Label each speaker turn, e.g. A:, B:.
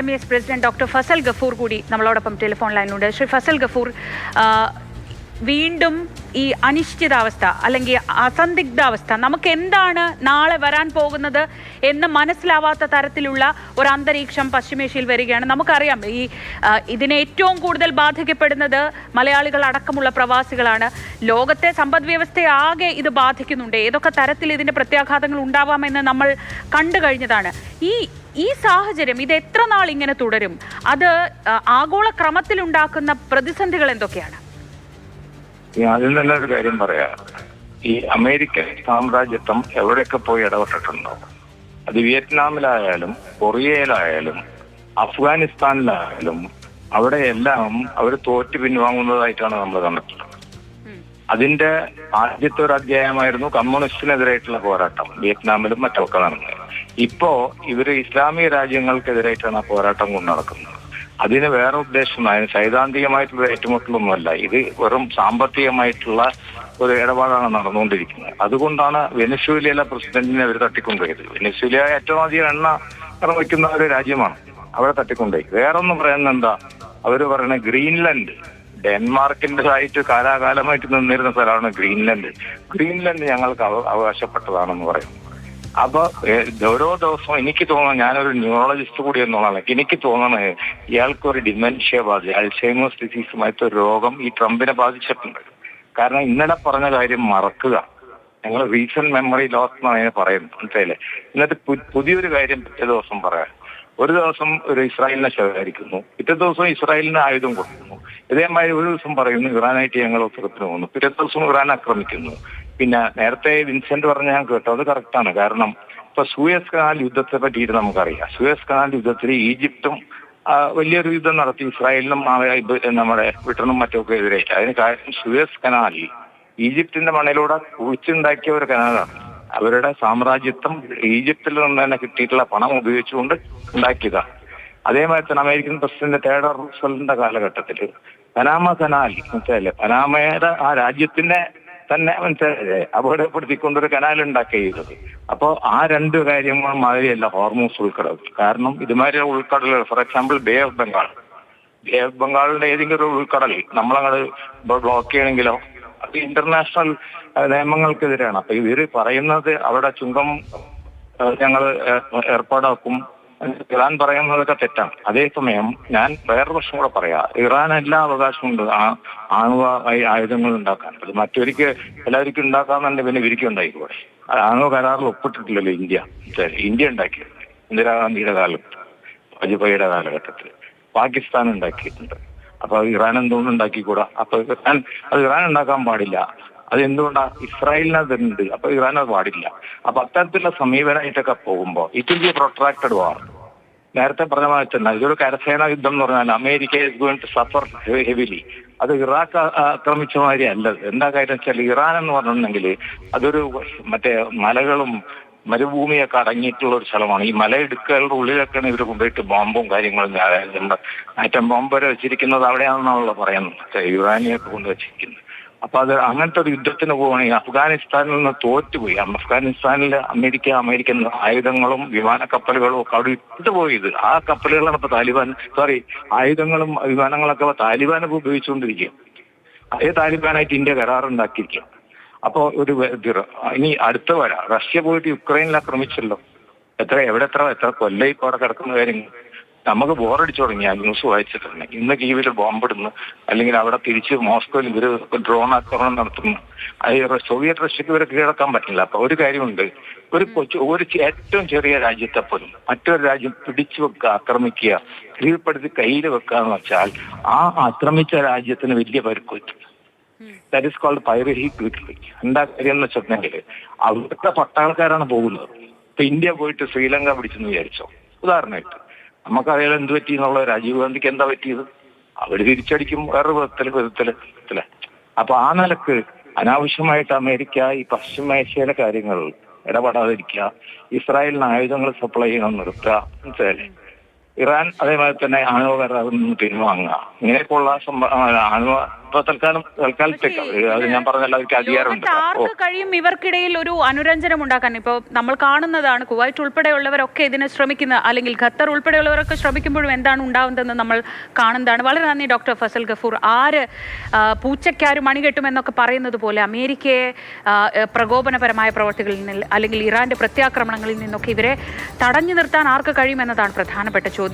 A: MES president doctor Fazal Gafoor കൂടി നമ്മളോടൊപ്പം telephone ലൈനിലുണ്ട്. ശ്രീ ഫസൽ ഗഫൂർ, വീണ്ടും ഈ അനിശ്ചിതാവസ്ഥ അല്ലെങ്കിൽ അസന്ദിഗ്ധാവസ്ഥ, നമുക്ക് എന്താണ് നാളെ വരാൻ പോകുന്നത് എന്ന് മനസ്സിലാവാത്ത തരത്തിലുള്ള ഒരു അന്തരീക്ഷം പശ്ചിമേഷ്യയിൽ വരികയാണ്. നമുക്കറിയാം ഇതിനെ ഏറ്റവും കൂടുതൽ ബാധിക്കപ്പെടുന്നത് മലയാളികൾ അടക്കമുള്ള പ്രവാസികളാണ്. ലോകത്തെ സമ്പദ് വ്യവസ്ഥയെ ആകെ ഇത് ബാധിക്കുന്നുണ്ട്. ഏതൊക്കെ തരത്തിൽ ഇതിന്റെ പ്രത്യാഘാതങ്ങൾ ഉണ്ടാവാമെന്ന് നമ്മൾ കണ്ടു കഴിഞ്ഞതാണ്. ഈ സാഹചര്യം ഇത് എത്ര നാൾ ഇങ്ങനെ തുടരും? അത് ആഗോള ക്രമത്തിലുണ്ടാക്കുന്ന പ്രതിസന്ധികൾ എന്തൊക്കെയാണ്?
B: അതിൽ തന്നെ ഒരു കാര്യം പറയാം. ഈ അമേരിക്കൻ സാമ്രാജ്യത്വം എവിടെയൊക്കെ പോയി ഇടപെട്ടിട്ടുണ്ടോ, അത് വിയറ്റ്നാമിലായാലും കൊറിയയിലായാലും അഫ്ഗാനിസ്ഥാനിലായാലും അവിടെയെല്ലാം അവർ തോറ്റ് പിൻവാങ്ങുന്നതായിട്ടാണ് നമ്മൾ കണ്ടിട്ടുള്ളത്. അതിന്റെ ആദ്യത്തെ ഒരു അധ്യായമായിരുന്നു കമ്മ്യൂണിസ്റ്റിനെതിരായിട്ടുള്ള പോരാട്ടം വിയറ്റ്നാമിലും മറ്റൊക്കെ നടന്നത്. ഇപ്പോ ഇവര് ഇസ്ലാമിക രാജ്യങ്ങൾക്കെതിരായിട്ടാണ് ആ പോരാട്ടം കൊണ്ട് നടക്കുന്നത്. അതിന് വേറെ ഉദ്ദേശമായ സൈദ്ധാന്തികമായിട്ടുള്ള ഏറ്റുമുട്ടലൊന്നുമല്ല. ഇത് വെറും സാമ്പത്തികമായിട്ടുള്ള ഒരു ഇടപാടാണ് നടന്നുകൊണ്ടിരിക്കുന്നത്. അതുകൊണ്ടാണ് വെനസ്വേലയിലെ പ്രസിഡന്റിനെ അവർ തട്ടിക്കൊണ്ടുപോയത്. വെനസ്വേല ഏറ്റവും അധികം എണ്ണ ഇറങ്ങിക്കുന്ന ഒരു രാജ്യമാണ്. അവിടെ തട്ടിക്കൊണ്ടുപോയി. വേറൊന്നും പറയുന്നത് എന്താ, അവര് പറയുന്നത് ഗ്രീൻലൻഡ് ഡെൻമാർക്കിൻ്റെതായിട്ട് കാലാകാലമായിട്ട് നിന്നിരുന്ന സ്ഥലമാണ് ഗ്രീൻലൻഡ്. ഗ്രീൻലൻഡ് ഞങ്ങൾക്ക് അവകാശപ്പെട്ടതാണെന്ന് പറയുന്നു. അപ്പൊ ഓരോ ദിവസവും എനിക്ക് തോന്നുന്നത്, ഞാനൊരു ന്യൂറോളജിസ്റ്റ് കൂടി എന്നുള്ളതാണ്, എനിക്ക് തോന്നുന്നത് ഇയാൾക്കൊരു ഡിമെൻഷ്യ ബാധിച്ച അൽസൈമേഴ്സ് ഡിസീസുമായിട്ട് ഒരു രോഗം ഈ ട്രംപിനെ ബാധിച്ചിട്ടുണ്ട്. കാരണം ഇന്നലെ പറഞ്ഞ കാര്യം മറക്കുക, ഞങ്ങൾ റീസെന്റ് മെമ്മറി ലോസ് എന്നാണ് അതിനെ പറയുന്നത്, മനസ്സിലായില്ലേ? എന്നിട്ട് പുതിയൊരു കാര്യം പിറ്റേ ദിവസം പറയാം. ഒരു ദിവസം ഒരു ഇസ്രായേലിനെ ശകാരിക്കുന്നു, പിറ്റേ ദിവസം ഇസ്രായേലിന് ആയുധം കൊടുക്കുന്നു. ഇതേമാതിരി ഒരു ദിവസം പറയുന്നു ഇറാനായിട്ട് ഞങ്ങൾ ഒത്തുറപ്പിന് പോകുന്നു, പിറ്റേ ദിവസം ഇറാൻ ആക്രമിക്കുന്നു. പിന്നെ നേരത്തെ വിൻസെന്റ് പറഞ്ഞ ഞാൻ കേട്ടോ, അത് കറക്റ്റാണ്. കാരണം ഇപ്പൊ സൂയസ് കനാൽ യുദ്ധത്തെ പറ്റിയിട്ട് നമുക്കറിയാം. സൂയസ് കനാൽ യുദ്ധത്തിൽ ഈജിപ്തും വലിയൊരു യുദ്ധം നടത്തി ഇസ്രായേലിനും നമ്മുടെ ബ്രിട്ടനും മറ്റൊക്കെ എതിരായിട്ട്. അതിന് കാര്യം സൂയസ് കനാൽ ഈജിപ്തിന്റെ മണ്ണിലൂടെ കുഴിച്ചുണ്ടാക്കിയ ഒരു കനാലാണ്. അവരുടെ സാമ്രാജ്യത്വം ഈജിപ്തിൽ നിന്ന് തന്നെ കിട്ടിയിട്ടുള്ള പണം ഉപയോഗിച്ചുകൊണ്ട് ഉണ്ടാക്കിയതാണ്. അതേമാതിരി തന്നെ അമേരിക്കൻ പ്രസിഡന്റ് തേഡർ റൂസ്വെൽറ്റിന്റെ കാലഘട്ടത്തിൽ പനാമ കനാൽ, മനസ്സിലായില്ലേ, പനാമയുടെ ആ രാജ്യത്തിന്റെ തന്നെ മനസ്സിലായില്ലേ അപകടപ്പെടുത്തിക്കൊണ്ടൊരു കനാൽ ഉണ്ടാക്കിയത്. അപ്പോൾ ആ രണ്ട് കാര്യങ്ങളും മാതിരിയല്ല ഹോർമൂസ് ഉൾക്കടൽ. കാരണം ഇതുമാതിരി ഉൾക്കടലുകൾ, ഫോർ എക്സാമ്പിൾ ബേ ഓഫ് ബംഗാളിന്റെ ഏതെങ്കിലും ഒരു ഉൾക്കടൽ നമ്മളങ്ങോട്ട് ബ്ലോക്ക് ചെയ്യണമെങ്കിലോ അത് ഇന്റർനാഷണൽ നിയമങ്ങൾക്കെതിരെയാണ്. അപ്പൊ ഇവര് പറയുന്നത് അവിടെ ചുങ്കം ഞങ്ങൾ ഏർപ്പാടാക്കും, ഇറാൻ പറയുന്നതൊക്കെ തെറ്റാണ്. അതേസമയം ഞാൻ വേറൊരു പ്രശ്നം കൂടെ പറയാം. ഇറാൻ എല്ലാ അവകാശമുണ്ട് ആണവ ആയുധങ്ങൾ ഉണ്ടാക്കാൻ. അത് മറ്റൊരിക്കൽ എല്ലാവർക്കും ഉണ്ടാക്കാന്നുണ്ട്, പിന്നെ ഇവരിക്കും ഉണ്ടായിക്കൂടെ? ആണവ കരാറിൽ ഒപ്പിട്ടിട്ടില്ലല്ലോ ഇന്ത്യ ഉണ്ടാക്കിയത് ഇന്ദിരാഗാന്ധിയുടെ കാലത്ത്, വാജ്പേയിയുടെ കാലഘട്ടത്തിൽ പാകിസ്ഥാൻ ഉണ്ടാക്കിയിട്ടുണ്ട്. അപ്പൊ ഇറാൻ എന്തുകൊണ്ട് ഉണ്ടാക്കിക്കൂടാ? അപ്പൊ ഇറാൻ ഉണ്ടാക്കാൻ പാടില്ല. അത് എന്തുകൊണ്ടാ? ഇസ്രായേലിന് അതുണ്ട്, അപ്പൊ ഇറാൻ അത് പാടില്ല. അപ്പൊ അത്തരത്തിലുള്ള സമീപനമായിട്ടൊക്കെ പോകുമ്പോൾ it will be protracted war. നേരത്തെ പറഞ്ഞ മാതിരി തന്നെ ഇതൊരു കരസേനാ യുദ്ധം എന്ന് പറഞ്ഞാൽ America is going to suffer heavily. അത് ഇറാഖ് ആക്രമിച്ച മാതിരി അല്ലത്. എന്താ കാര്യം വെച്ചാൽ ഇറാൻ എന്ന് പറഞ്ഞിട്ടുണ്ടെങ്കിൽ അതൊരു മറ്റേ മലകളും മരുഭൂമിയൊക്കെ അടങ്ങിയിട്ടുള്ള ഒരു സ്ഥലമാണ്. ഈ മലയിടുക്കുകളുടെ ഉള്ളിലൊക്കെയാണ് ഇവർ കൊണ്ടുപോയിട്ട് ബോംബും കാര്യങ്ങളും നമ്മുടെ ആറ്റം ബോംബ് വരെ വെച്ചിരിക്കുന്നത് അവിടെയാണെന്നാണല്ലോ പറയുന്നത്, യുറാനിയൊക്കെ കൊണ്ടുവച്ചിരിക്കുന്നത്. അപ്പൊ അത് അങ്ങനത്തെ ഒരു യുദ്ധത്തിന് പോവുകയാണെങ്കിൽ അഫ്ഗാനിസ്ഥാനിൽ നിന്ന് തോറ്റുപോയി. അഫ്ഗാനിസ്ഥാനിൽ അമേരിക്കൻ ആയുധങ്ങളും വിമാനക്കപ്പലുകളും ഒക്കെ അവിടെ ഇട്ടുപോയത്. ആ കപ്പലുകളാണ് ഇപ്പൊ ആയുധങ്ങളും വിമാനങ്ങളൊക്കെ താലിബാനൊക്കെ ഉപയോഗിച്ചുകൊണ്ടിരിക്കുക. അതേ താലിബാനായിട്ട് ഇന്ത്യ കരാറുണ്ടാക്കിയിരിക്കുക. അപ്പോ ഇനി അടുത്ത വരാം, റഷ്യ പോയിട്ട് യുക്രൈനിൽ ആക്രമിച്ചല്ലോ. എത്ര കൊല്ലം ഇപ്പൊ അവിടെ കിടക്കുന്ന കാര്യങ്ങൾ നമുക്ക് ബോറടിച്ചു തുടങ്ങി. ആ ന്യൂസ് വായിച്ചിട്ടുണ്ട്. ഇന്ന് കീവിൽ ബോംബിടുന്നു, അല്ലെങ്കിൽ അവിടെ തിരിച്ച് മോസ്കോയിൽ ഇവര് ഡ്രോൺ ആക്രമണം നടത്തുന്നു. സോവിയറ്റ് റഷ്യക്ക് ഇവരെ കീഴടക്കാൻ പറ്റില്ല. അപ്പൊ ഒരു കാര്യമുണ്ട്, ഒരു ഏറ്റവും ചെറിയ രാജ്യത്തെ പോലും മറ്റൊരു രാജ്യം പിടിച്ചു വെക്കുക, ആക്രമിക്കുക, കീഴ്പ്പെടുത്തി കയ്യിൽ വെക്കുക എന്ന് വെച്ചാൽ ആ ആക്രമിച്ച രാജ്യത്തിന് വലിയ പരിക്ക് പറ്റും. That is called piracy. എന്താ കാര്യം എന്ന് വെച്ചിട്ടുണ്ടെങ്കിൽ അവിടുത്തെ പട്ടാൾക്കാരാണ് പോകുന്നത്. ഇപ്പൊ ഇന്ത്യ പോയിട്ട് ശ്രീലങ്ക പിടിച്ചെന്ന് വിചാരിച്ചോ, ഉദാഹരണമായിട്ട്. നമുക്കറിയാലോ എന്ത് പറ്റി എന്നുള്ളത്. രാജീവ് ഗാന്ധിക്ക് എന്താ പറ്റിയത്? അവര് തിരിച്ചടിക്കും വേറൊരു വിധത്തില്. അപ്പൊ ആ നിലക്ക് അനാവശ്യമായിട്ട് അമേരിക്ക ഈ പശ്ചിമേഷ്യയിലെ കാര്യങ്ങൾ ഇടപെടാതിരിക്കുക, ഇസ്രായേലിന് ആയുധങ്ങൾ സപ്ലൈ ചെയ്യണം നിർത്തുക, മനസ്സിലായില്ലേ? ഇറാൻ അതേമാതിരി തന്നെ ആണവ കരാറിൽ നിന്ന് പിൻവാങ്ങുക. ഇങ്ങനെയൊക്കെയുള്ള ആണവ ഇപ്പൊ തൽക്കാലത്തേക്ക് അത് ഞാൻ പറഞ്ഞല്ലോ, അവർക്ക് അധികാരമുണ്ട്.
A: ആർക്ക് കഴിയും ഇവർക്കിടയിൽ ഒരു അനുരഞ്ജനം ഉണ്ടാക്കാൻ? ഇപ്പോൾ നമ്മൾ കാണുന്നതാണ് കുവൈറ്റ് ഉൾപ്പെടെയുള്ളവരൊക്കെ ഇതിന് ശ്രമിക്കുന്ന, അല്ലെങ്കിൽ ഖത്തർ ഉൾപ്പെടെയുള്ളവരൊക്കെ ശ്രമിക്കുമ്പോഴും എന്താണ് ഉണ്ടാവുന്നതെന്ന് നമ്മൾ കാണുന്നതാണ്. വളരെ നന്ദി ഡോക്ടർ ഫസൽ ഗഫൂർ. പൂച്ചയ്ക്കാര് മണികെട്ടുമെന്നൊക്കെ പറയുന്നത് പോലെ അമേരിക്കയെ പ്രകോപനപരമായ പ്രവർത്തികളിൽ നിന്ന് അല്ലെങ്കിൽ ഇറാന്റെ പ്രത്യാക്രമണങ്ങളിൽ നിന്നൊക്കെ ഇവരെ തടഞ്ഞു നിർത്താൻ ആർക്ക് കഴിയുമെന്നതാണ് പ്രധാനപ്പെട്ട ചോദ്യം.